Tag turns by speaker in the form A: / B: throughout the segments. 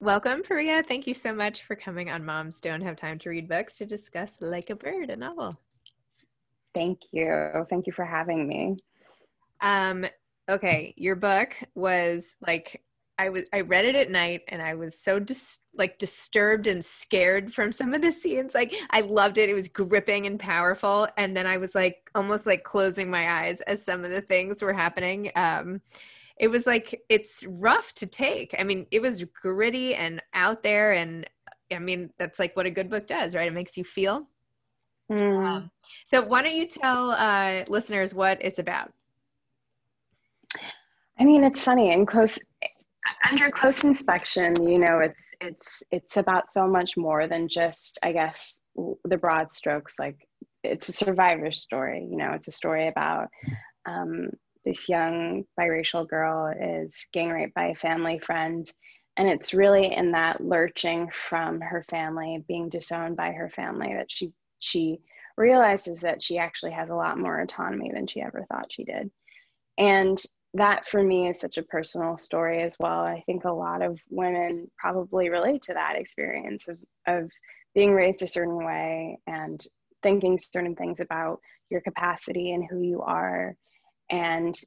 A: Welcome, Fariha. Thank you so much for coming on Moms Don't Have Time to Read Books to discuss Like a Bird, a novel.
B: Thank you. Thank you for having me.
A: Okay, your book was like I read it at night and I was so disturbed and scared from some of the scenes. Like I loved it. It was gripping and powerful. And then I was like almost like closing my eyes as some of the things were happening. It was like it's rough to take. I mean, it was gritty and out there, and I mean, that's like what a good book does, right? It makes you feel. So why don't you tell listeners what it's about?
B: I mean, it's funny under close inspection, it's about so much more than just, I guess, the broad strokes. Like it's a survivor story. It's a story about this young biracial girl is gang raped by a family friend. And it's really in that lurching from her family, being disowned by her family, that she realizes that she actually has a lot more autonomy than she ever thought she did. And that for me is such a personal story as well. I think a lot of women probably relate to that experience of being raised a certain way and thinking certain things about your capacity and who you are and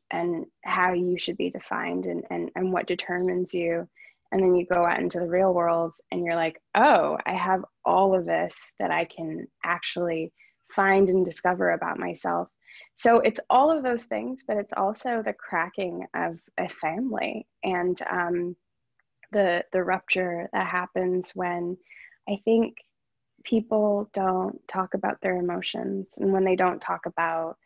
B: how you should be defined and what determines you. And then you go out into the real world and you're like, oh, I have all of this that I can actually find and discover about myself. So it's all of those things, but it's also the cracking of a family and the rupture that happens when I think people don't talk about their emotions, and when they don't talk about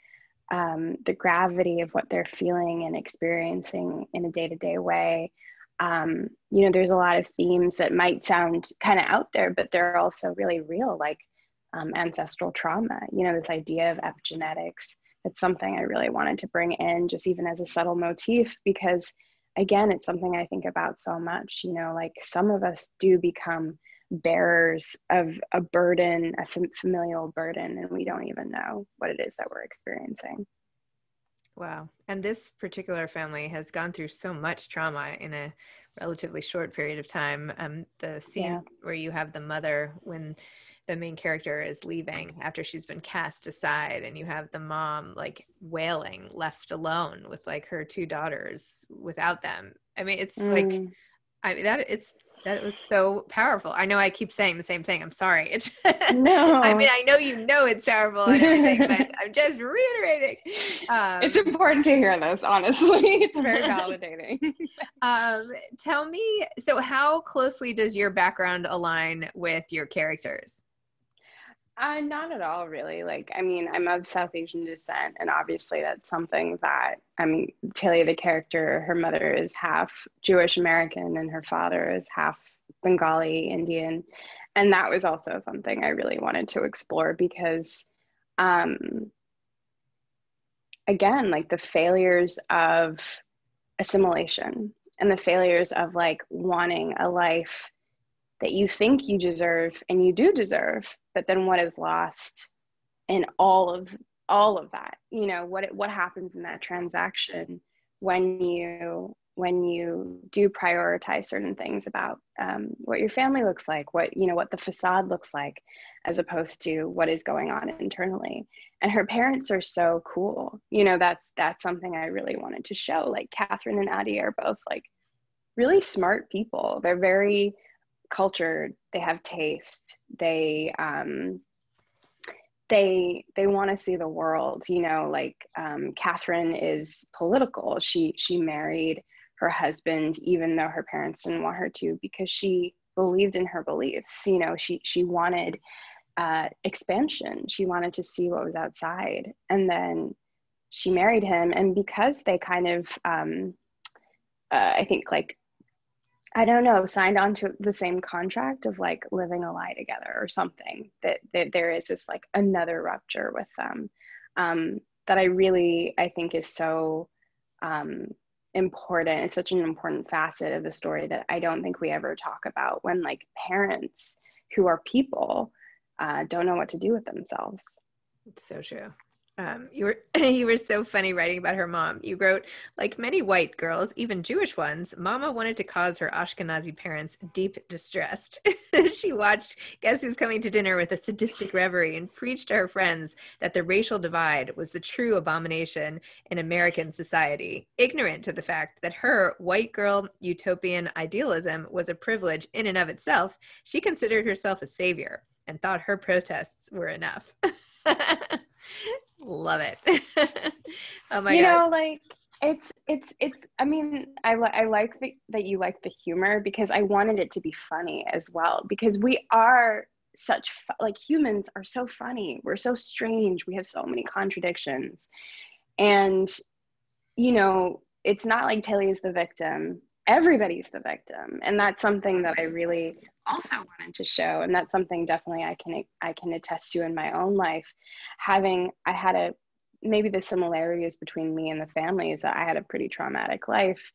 B: the gravity of what they're feeling and experiencing in a day-to-day way. There's a lot of themes that might sound kind of out there, but they're also really real, like ancestral trauma, this idea of epigenetics. It's something I really wanted to bring in, just even as a subtle motif, because again, it's something I think about so much. Like some of us do become bearers of a burden, a familial burden, and we don't even know what it is that we're experiencing.
A: Wow. And this particular family has gone through so much trauma in a relatively short period of time. The scene where you have the mother when the main character is leaving after she's been cast aside, and you have the mom like wailing, left alone with like her two daughters without them. I mean, it's like, I mean, that was so powerful. I know I keep saying the same thing. I'm sorry.
B: No.
A: I mean, I know it's powerful and everything, but I'm just reiterating.
B: It's important to hear this, honestly. It's very validating.
A: Tell me, so how closely does your background align with your characters?
B: Not at all, really. Like, I mean, I'm of South Asian descent, and obviously that's something that, I mean, Tilly, the character, her mother is half Jewish American, and her father is half Bengali Indian. And that was also something I really wanted to explore because, again, like the failures of assimilation and the failures of like wanting a life that you think you deserve and you do deserve, but then what is lost in all of that? What happens in that transaction when you do prioritize certain things about what your family looks like, what the facade looks like, as opposed to what is going on internally. And her parents are so cool. That's something I really wanted to show. Like Catherine and Addie are both like really smart people. They're very cultured, they have taste, they want to see the world. Catherine is political. She married her husband even though her parents didn't want her to, because she believed in her beliefs. She wanted expansion. She wanted to see what was outside, and then she married him. And because they kind of I think like, I don't know, signed on to the same contract of like living a lie together or something, that there is this like another rupture with them that I think is so important. It's such an important facet of the story that I don't think we ever talk about, when like parents who are people don't know what to do with themselves.
A: It's so true. You were you were so funny writing about her mom. You wrote, like many white girls, even Jewish ones, Mama wanted to cause her Ashkenazi parents deep distress. She watched Guess Who's Coming to Dinner with a sadistic reverie and preached to her friends that the racial divide was the true abomination in American society, ignorant to the fact that her white girl utopian idealism was a privilege in and of itself. She considered herself a savior and thought her protests were enough. Love it. Oh my
B: You
A: God.
B: know, like it's I mean, I like that you like the humor, because I wanted it to be funny as well, because we are such like humans are so funny. We're so strange. We have so many contradictions. And you know, it's not like Tilly is the victim. Everybody's the victim. And that's something that I really also wanted to show. And that's something definitely I can attest to in my own life. I had a, maybe the similarities between me and the family is that I had a pretty traumatic life.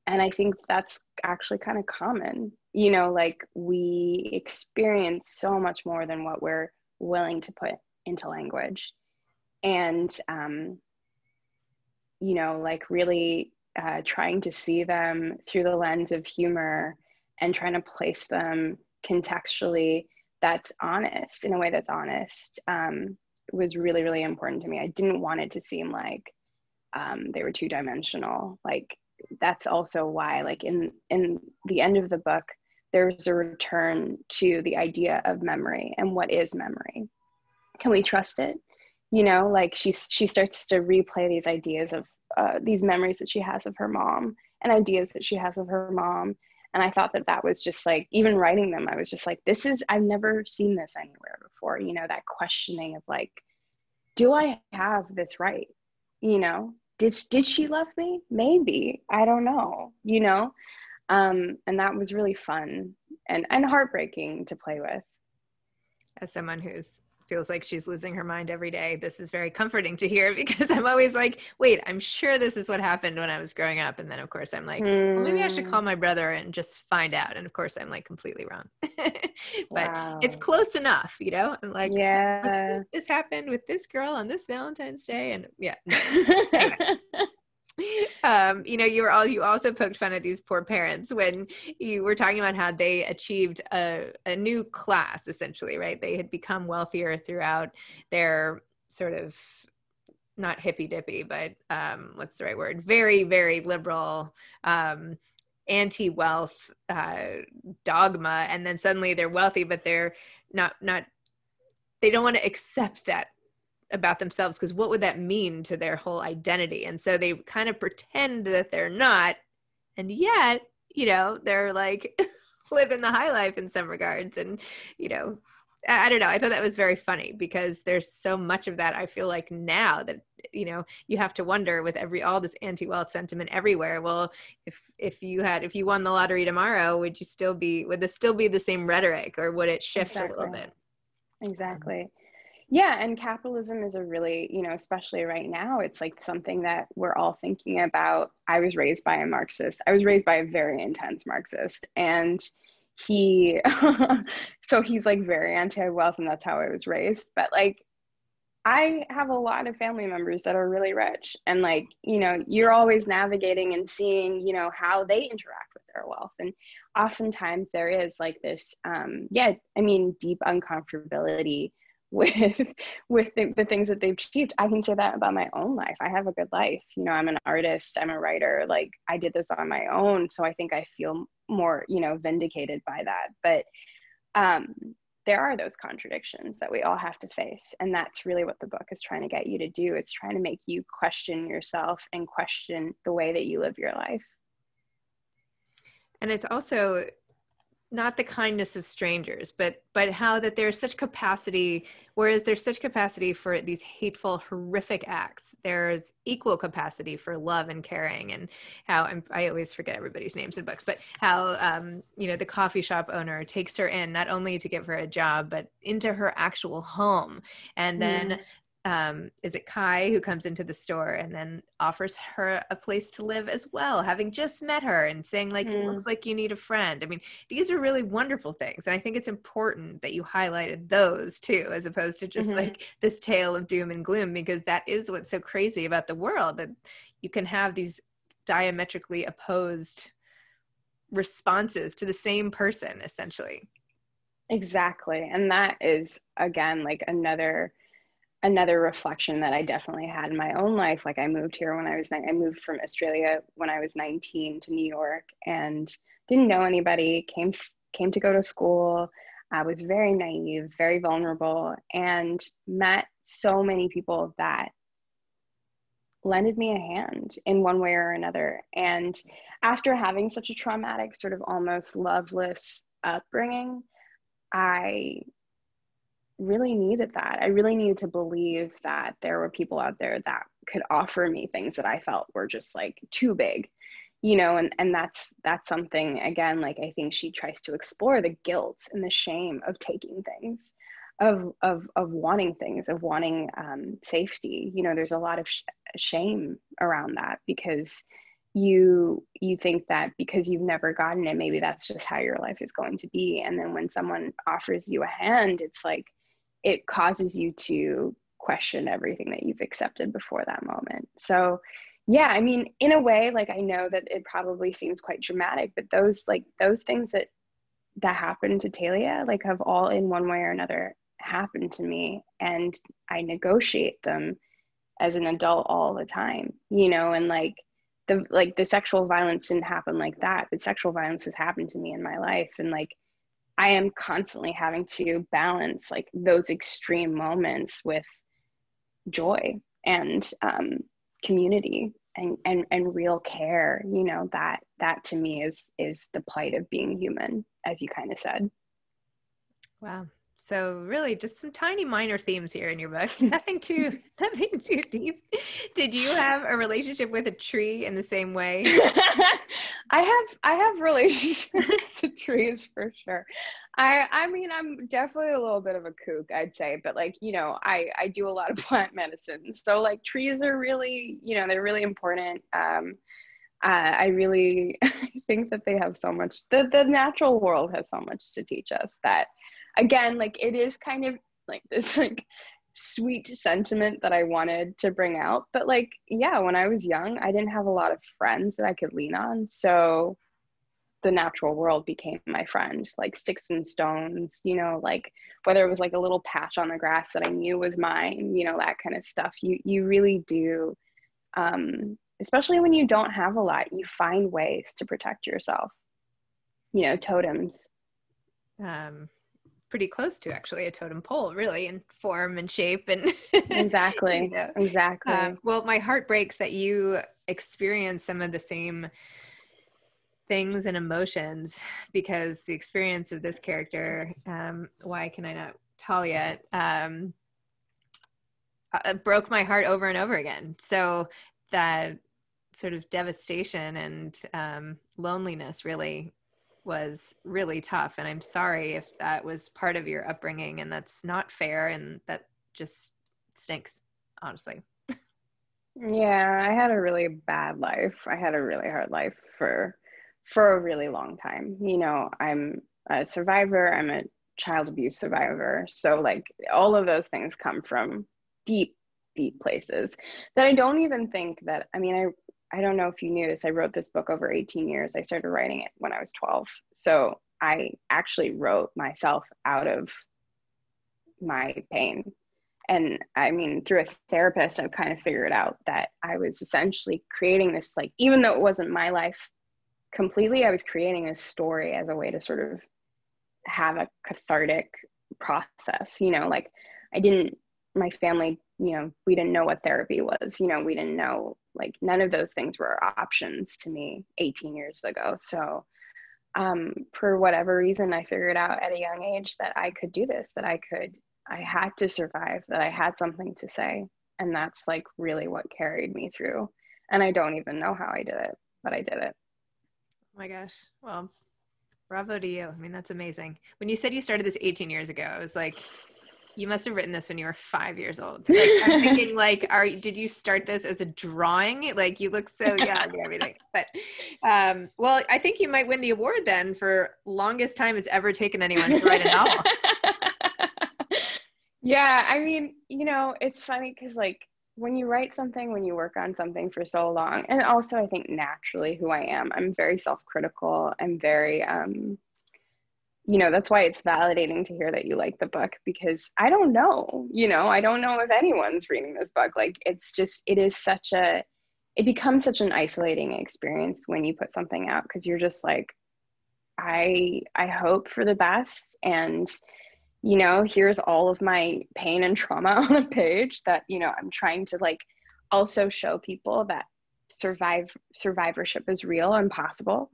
B: And I think that's actually kind of common. You know, like we experience so much more than what we're willing to put into language. And, you know, like really trying to see them through the lens of humor and trying to place them contextually that's honest, in a way that's honest, was really, really important to me. I didn't want it to seem like they were two-dimensional. Like that's also why, like in the end of the book, there's a return to the idea of memory and what is memory. Can we trust it? You know, like she starts to replay these ideas of these memories that she has of her mom and ideas that she has of her mom. And I thought that that was just like, even writing them, I was just like, I've never seen this anywhere before. You know, that questioning of like, do I have this right? You know, did she love me? Maybe, I don't know, you know? And that was really fun and heartbreaking to play with.
A: As someone who's feels like she's losing her mind every day, this is very comforting to hear, because I'm always like, wait, I'm sure this is what happened when I was growing up. And then of course I'm like, well, maybe I should call my brother and just find out. And of course I'm like completely wrong. But it's
B: Wow.
A: close enough, you know? I'm like,
B: Yeah.
A: this happened with this girl on this Valentine's Day. And yeah, no. Anyway. You know, you also poked fun at these poor parents when you were talking about how they achieved a new class, essentially, right? They had become wealthier throughout their sort of, not hippy dippy, but what's the right word? Very, very liberal, anti-wealth dogma. And then suddenly they're wealthy, but they're not, they don't want to accept that about themselves, because what would that mean to their whole identity? And so they kind of pretend that they're not, and yet, you know, they're like living the high life in some regards. And, you know, I don't know, I thought that was very funny, because there's so much of that, I feel like, now that, you know, you have to wonder with all this anti-wealth sentiment everywhere, well, if you won the lottery tomorrow, would this still be the same rhetoric, or would it shift a little bit?
B: Exactly. Yeah, and capitalism is a really, you know, especially right now, it's like something that we're all thinking about. I was raised by a Marxist. I was raised by a very intense Marxist, and he, so he's like very anti-wealth, and that's how I was raised. But like, I have a lot of family members that are really rich, and like, you know, you're always navigating and seeing, you know, how they interact with their wealth. And oftentimes there is like this, yeah, I mean, deep uncomfortability with the things that they've achieved. I can say that about my own life. I have a good life. You know, I'm an artist, I'm a writer, like I did this on my own. So I think I feel more, you know, vindicated by that. But there are those contradictions that we all have to face. And that's really what the book is trying to get you to do. It's trying to make you question yourself and question the way that you live your life.
A: And it's also not the kindness of strangers, but how that there's such capacity, whereas there's such capacity for these hateful, horrific acts, there's equal capacity for love and caring. And how I always forget everybody's names in books, but how you know, the coffee shop owner takes her in not only to give her a job, but into her actual home, and then is it Kai, who comes into the store and then offers her a place to live as well, having just met her and saying like, it looks like you need a friend. I mean, these are really wonderful things. And I think it's important that you highlighted those too, as opposed to just like this tale of doom and gloom, because that is what's so crazy about the world, that you can have these diametrically opposed responses to the same person, essentially.
B: Exactly. And that is, again, like another reflection that I definitely had in my own life. Like I moved here when I was I moved from Australia when I was 19 to New York and didn't know anybody, came to go to school. I was very naive, very vulnerable, and met so many people that lended me a hand in one way or another. And after having such a traumatic, sort of almost loveless upbringing, I really needed that. I really needed to believe that there were people out there that could offer me things that I felt were just like too big, and that's something, again, like I think she tries to explore the guilt and the shame of taking things, of wanting things, of wanting safety. There's a lot of shame around that, because you think that because you've never gotten it, maybe that's just how your life is going to be. And then when someone offers you a hand, it's like it causes you to question everything that you've accepted before that moment. So yeah, I mean, in a way, like I know that it probably seems quite dramatic, but those things that happened to Talia, like, have all in one way or another happened to me, and I negotiate them as an adult all the time, and like the sexual violence didn't happen like that, but sexual violence has happened to me in my life. And like, I am constantly having to balance like those extreme moments with joy and community and real care, that to me is the plight of being human, as you kind of said.
A: Wow. So really just some tiny minor themes here in your book. Nothing too deep. Did you have a relationship with a tree in the same way?
B: I have relationships to trees for sure. I mean, I'm definitely a little bit of a kook, I'd say, but like, I do a lot of plant medicine. So like trees are really, they're really important. I really think that they have so much, the natural world has so much to teach us, that again, like it is kind of like this like sweet sentiment that I wanted to bring out. But like, yeah, when I was young, I didn't have a lot of friends that I could lean on. So the natural world became my friend, like sticks and stones, like whether it was like a little patch on the grass that I knew was mine, that kind of stuff. You really do. Especially when you don't have a lot, you find ways to protect yourself, totems.
A: Pretty close to actually a totem pole, really, in form and shape and
B: Exactly. Exactly.
A: Well, my heart breaks that you experience some of the same things and emotions, because the experience of this character, why can I not Talia, broke my heart over and over again. So that sort of devastation and loneliness really was really tough. And I'm sorry if that was part of your upbringing, and that's not fair, and that just stinks, honestly.
B: Yeah, I had a really bad life. I had a really hard life for a really long time. I'm a survivor. I'm a child abuse survivor. So like all of those things come from deep, deep places that I don't even think that, I mean, I don't know if you knew this. I wrote this book over 18 years. I started writing it when I was 12. So I actually wrote myself out of my pain. And I mean, through a therapist, I've kind of figured out that I was essentially creating this, like, even though it wasn't my life completely, I was creating this story as a way to sort of have a cathartic process. Like my family, we didn't know what therapy was. We didn't know, like, none of those things were options to me 18 years ago. So for whatever reason, I figured out at a young age that I could do this, that I had to survive, that I had something to say. And that's like really what carried me through. And I don't even know how I did it, but I did it.
A: Oh my gosh. Well, bravo to you. I mean, that's amazing. When you said you started this 18 years ago, I was like, You must have written this when you were 5 years old. Like, I'm thinking, like, did you start this as a drawing? Like, you look so young and everything. But, well, I think you might win the award then for longest time it's ever taken anyone to write a novel.
B: Yeah, I mean, it's funny because like when you write something, when you work on something for so long, and also I think naturally who I am, I'm very self-critical. I'm very, that's why it's validating to hear that you like the book because I don't know, I don't know if anyone's reading this book. Like it becomes such an isolating experience when you put something out because you're just like, I hope for the best. And here's all of my pain and trauma on a page that, I'm trying to like also show people that survivorship is real and possible.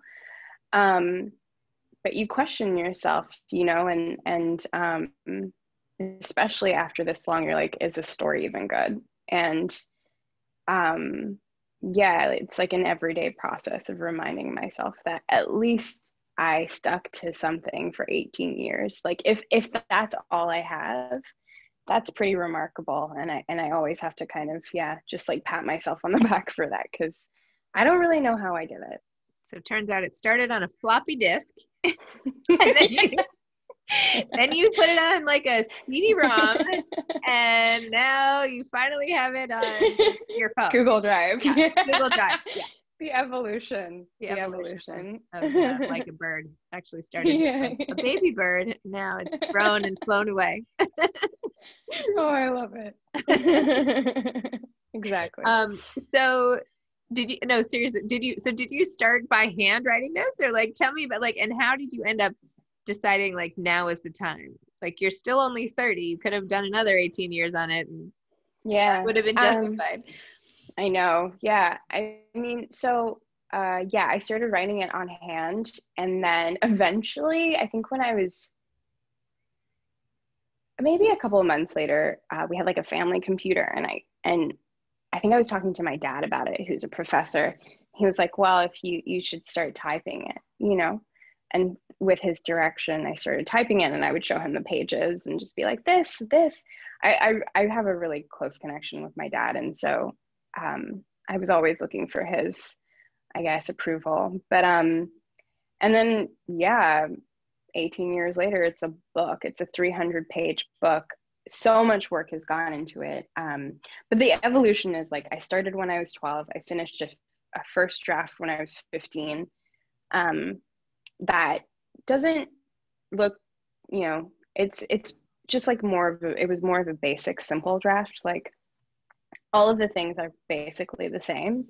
B: But you question yourself, and especially after this long, you're like, is this story even good? And yeah, it's like an everyday process of reminding myself that at least I stuck to something for 18 years. Like if that's all I have, that's pretty remarkable. And I always have to kind of, just like pat myself on the back for that because I don't really know how I did it.
A: So it turns out it started on a floppy disk. And then you put it on like a CD-ROM, and now you finally have it on your phone.
B: Google Drive.
A: Yeah, Google Drive. Yeah.
B: The evolution.
A: Of like a bird actually started a baby bird. Now it's grown and flown away.
B: Oh, I love it. Exactly.
A: So seriously, did you start by hand writing this, or like tell me about like, and how did you end up deciding like now is the time? Like you're still only 30, you could have done another 18 years on it and that would have been justified.
B: I know. Yeah. I mean, so I started writing it on hand, and then eventually, I think when I was maybe a couple of months later, we had like a family computer, and I think I was talking to my dad about it, who's a professor. He was like, well, if you should start typing it, and with his direction, I started typing it, and I would show him the pages and just be like, this. I have a really close connection with my dad. And so I was always looking for his, I guess, approval. But, and then, 18 years later, it's a book. It's a 300-page book. So much work has gone into it. But the evolution is like, I started when I was 12. I finished a first draft when I was 15. That doesn't look, it's just like it was more of a basic, simple draft. Like all of the things are basically the same,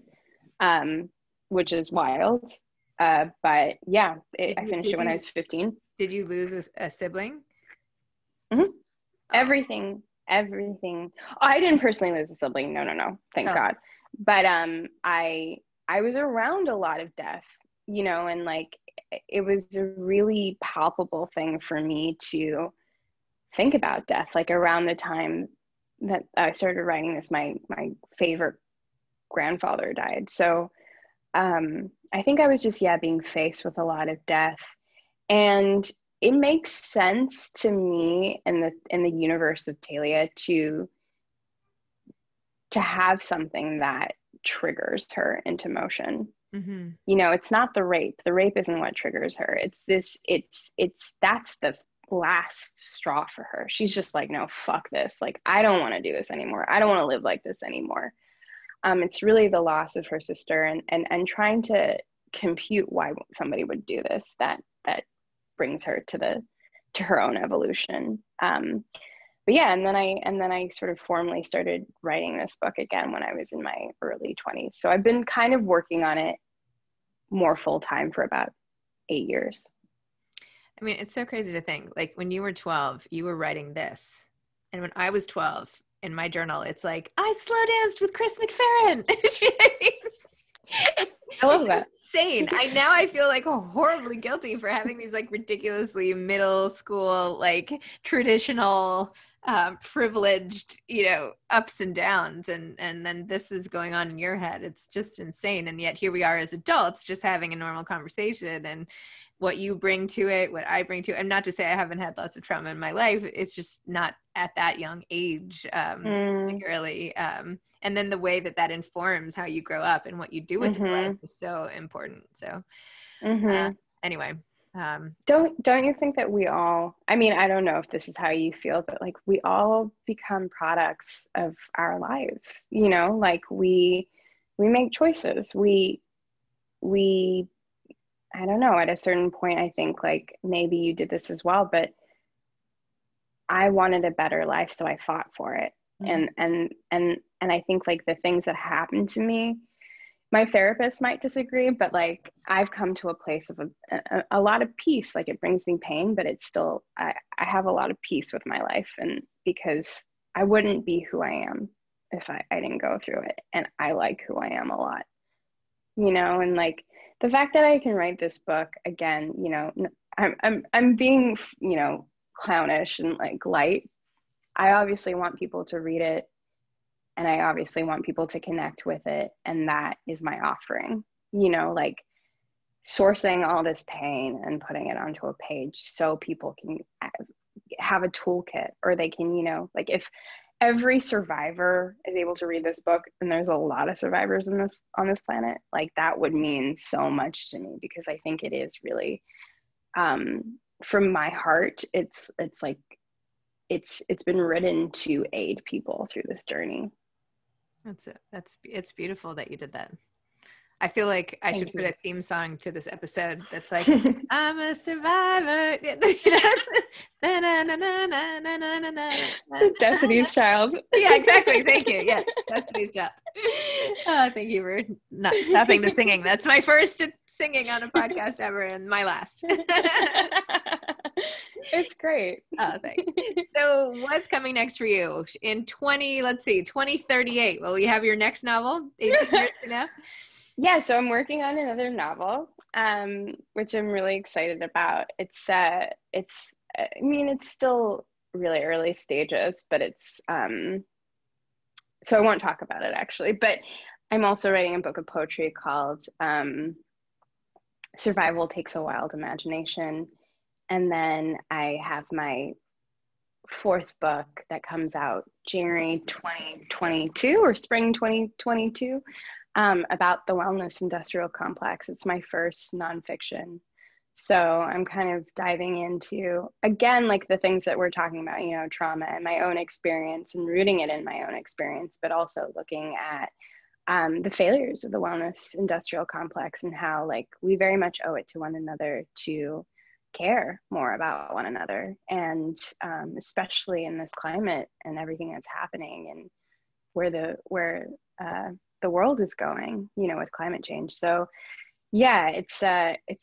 B: which is wild. But yeah, I finished it when I was 15.
A: Did you lose a sibling?
B: Mm-hmm. Oh. Everything. Oh, I didn't personally lose a sibling. No. Thank God. But I was around a lot of death, and like it was a really palpable thing for me to think about death. Like around the time that I started writing this, my favorite grandfather died. So I think I was just being faced with a lot of death, and it makes sense to me in the universe of Talia to have something that triggers her into motion. Mm-hmm. It's not the rape. The rape isn't what triggers her. It's that's the last straw for her. She's just like, no, fuck this. Like, I don't want to do this anymore. I don't want to live like this anymore. It's really the loss of her sister and trying to compute why somebody would do this that brings her to her own evolution. But yeah, and then I sort of formally started writing this book again when I was in my early 20s. So I've been kind of working on it more full time for about 8 years.
A: I mean, it's so crazy to think, like when you were 12, you were writing this. And when I was 12, in my journal, it's like, I slow danced with Chris McFerrin.
B: I love that.
A: Insane. I feel like horribly guilty for having these like ridiculously middle school, like traditional, privileged, ups and downs. And then this is going on in your head. It's just insane. And yet here we are as adults just having a normal conversation. And what you bring to it, what I bring to it. And not to say I haven't had lots of trauma in my life. It's just not at that young age, particularly. And then the way that informs how you grow up and what you do with your life is so important. So anyway.
B: Don't you think that we all, I mean, I don't know if this is how you feel, but like we all become products of our lives, you know, like we make choices. We, I don't know, at a certain point, I think like maybe you did this as well, but I wanted a better life, so I fought for it. And I think like the things that happened to me, my therapist might disagree, but like I've come to a place of a lot of peace. Like it brings me pain, but it's still, I have a lot of peace with my life. And because I wouldn't be who I am if I didn't go through it. And I like who I am a lot, you know, and like the fact that I can write this book again, you know, I'm being, you know, clownish and like light. I obviously want people to read it. And I obviously want people to connect with it. And that is my offering, you know, like sourcing all this pain and putting it onto a page so people can have a toolkit, or they can, you know, like if every survivor is able to read this book, and there's a lot of survivors on this planet, like that would mean so much to me, because I think it is really, from my heart, it's like, it's been written to aid people through this journey.
A: It's beautiful that you did that. I feel like I should put a theme song to this episode that's like, I'm a survivor.
B: Destiny's Child.
A: Yeah, exactly. Thank you. Yes, Destiny's Child. Thank you for not stopping the singing. That's my first singing on a podcast ever, and my last.
B: It's great.
A: Oh, thanks. So what's coming next for you in 2038? Will you have your next novel 18 years from now?
B: Yeah, so I'm working on another novel, which I'm really excited about. I mean, it's still really early stages, but it's, so I won't talk about it actually, but I'm also writing a book of poetry called Survival Takes a Wild Imagination. And then I have my fourth book that comes out January 2022 or spring 2022, about the wellness industrial complex. It's my first nonfiction. So I'm kind of diving into, again, like the things that we're talking about, you know, trauma and my own experience and rooting it in my own experience, but also looking at the failures of the wellness industrial complex and how like we very much owe it to one another to care more about one another. And especially in this climate and everything that's happening and where the world is going, you know, with climate change. So yeah, it's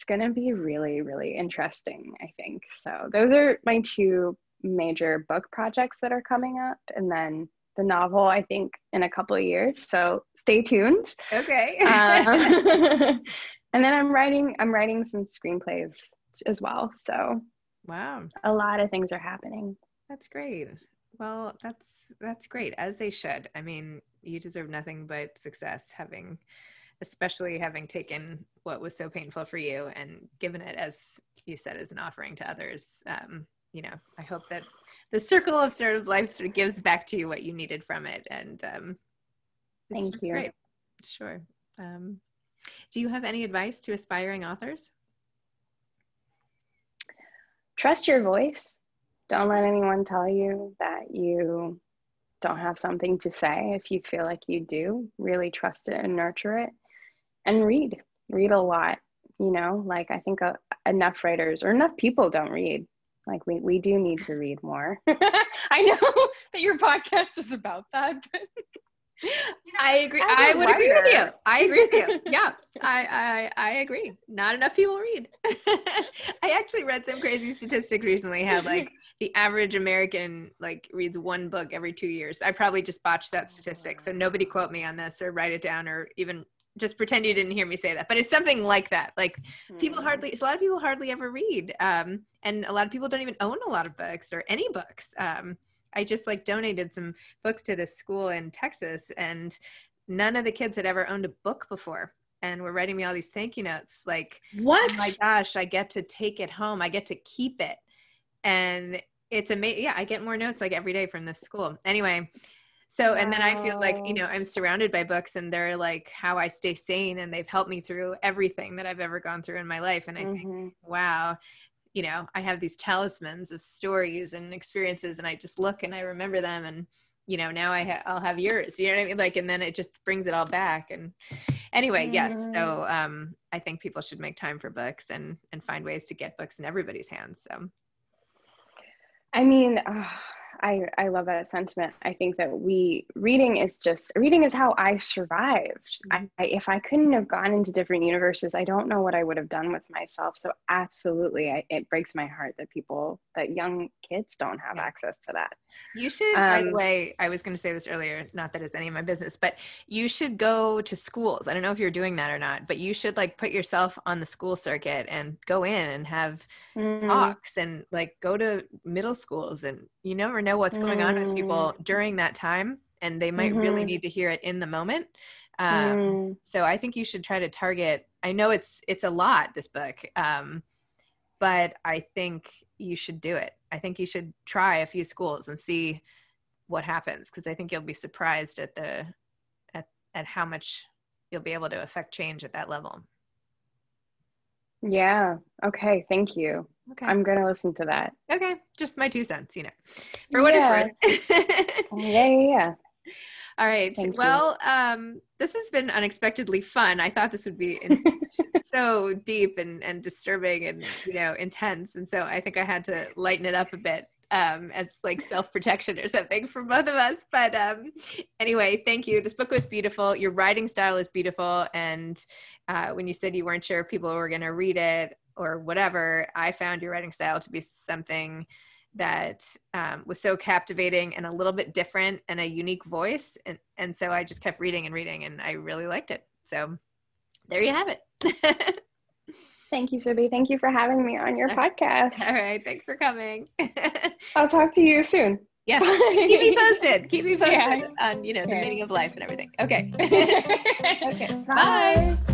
B: going to be really, really interesting, I think. So those are my two major book projects that are coming up. And then the novel, I think, in a couple of years. So stay tuned.
A: Okay.
B: And then I'm writing some screenplays as well. So
A: wow,
B: a lot of things are happening.
A: That's great. Well, that's great, as they should. I mean, you deserve nothing but success, especially having taken what was so painful for you and given it, as you said, as an offering to others. You know, I hope that the circle of sort of life sort of gives back to you what you needed from it. And it's
B: Thank you.
A: Great. Sure. Do you have any advice to aspiring authors?
B: Trust your voice. Don't let anyone tell you that you don't have something to say. If you feel like you do, really trust it and nurture it. And read a lot, you know, like I think enough writers or enough people don't read. Like we do need to read more. I know that your podcast is about that, but
A: you know, I agree. I would agree with you. I agree with you. Yeah, I agree. Not enough people read. I actually read some crazy statistic recently how like the average American like reads one book every 2 years. I probably just botched that statistic, so nobody quote me on this or write it down or even just pretend you didn't hear me say that. But it's something like that. Like a lot of people hardly ever read, and a lot of people don't even own a lot of books or any books. I just like donated some books to this school in Texas, and none of the kids had ever owned a book before. and were writing me all these thank you notes. Like,
B: What?
A: oh my gosh, I get to take it home. I get to keep it. And it's amazing. Yeah, I get more notes like every day from this school. Anyway, so, and then I feel like, you know, I'm surrounded by books and they're like how I stay sane, and they've helped me through everything that I've ever gone through in my life. And I think, wow, you know, I have these talismans of stories and experiences, and I just look and I remember them, and, you know, now I'll have yours, you know what I mean? Like, and then it just brings it all back. And anyway, yes. So, I think people should make time for books and find ways to get books in everybody's hands. So.
B: I mean, I love that sentiment. I think that reading is how I survived. If I couldn't have gone into different universes, I don't know what I would have done with myself. So absolutely, it breaks my heart that young kids don't have access to that.
A: You should, by the way, I was going to say this earlier, not that it's any of my business, but you should go to schools. I don't know if you're doing that or not, but you should like put yourself on the school circuit and go in and have talks, and like go to middle schools, and you never know what's going on with people during that time, and they might really need to hear it in the moment. So I think you should try to target, I know it's a lot, this book, but I think you should do it. I think you should try a few schools and see what happens, because I think you'll be surprised at how much you'll be able to affect change at that level.
B: Yeah. Okay. Thank you.
A: Okay.
B: I'm going to listen to that.
A: Okay. Just my 2 cents, you know, for what it's worth.
B: Yeah.
A: All right.
B: Thank
A: well, this has been unexpectedly fun. I thought this would be so deep and disturbing and, you know, intense. And so I think I had to lighten it up a bit, as like self-protection or something for both of us. But anyway, thank you. This book was beautiful. Your writing style is beautiful. And when you said you weren't sure if people were going to read it or whatever, I found your writing style to be something that was so captivating and a little bit different and a unique voice. And so I just kept reading and reading, and I really liked it. So there you have it.
B: Thank you, Zibby. Thank you for having me on your podcast.
A: All right. Thanks for coming.
B: I'll talk to you soon.
A: Yes. Keep me posted. Keep me posted on, you know, the meaning of life and everything. Okay. Okay.
B: Bye.
A: Bye.